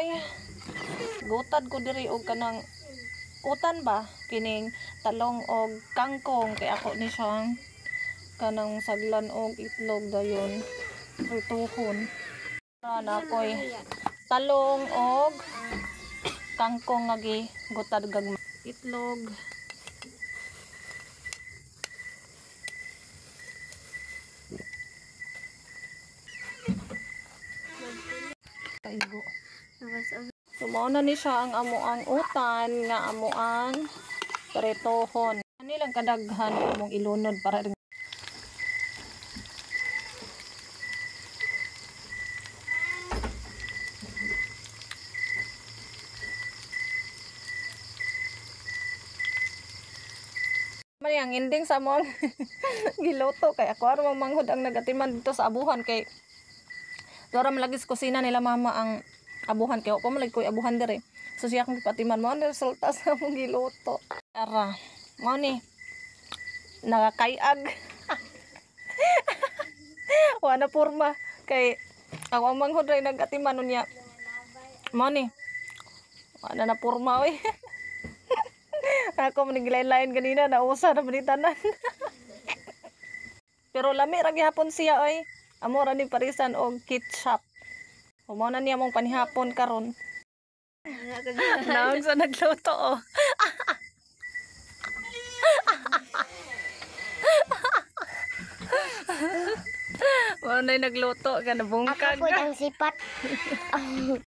ay gutad ko diri og kanang utan ba kining talong og kangkong kay ako ni siyang kanang saglan og itlog dayon rituhon na ako'y talong og kangkong nga gutad gagma itlog kaigo. So, mauna ni siya ang amuang utan nga amuang pretohon. Ano lang kadaghan mong ilunod para rin. Ang ending sa mong giluto kay ako aron manghud ang nagatiman dito sa abuhan kay dora malagis kusina nila mama ang abuhan kay ko malagi koy abuhan dire. So siya akong patiman mo ang resulta sa mong giluto. Ara, mo ni nakakayag. Wa na porma kay ako ang manghud ray nagatiman niya. Mo ni wa na porma oy. Ako maniglain-lain kanina nausa na manitanan. Pero lami ra gihapon siya oy. Amo ra ni parisan og ketchup. Mao na niya mong panihapon karon. Naon sa nagluto oh. Mao na nagluto ka nabungkag. Ako po ang sipat.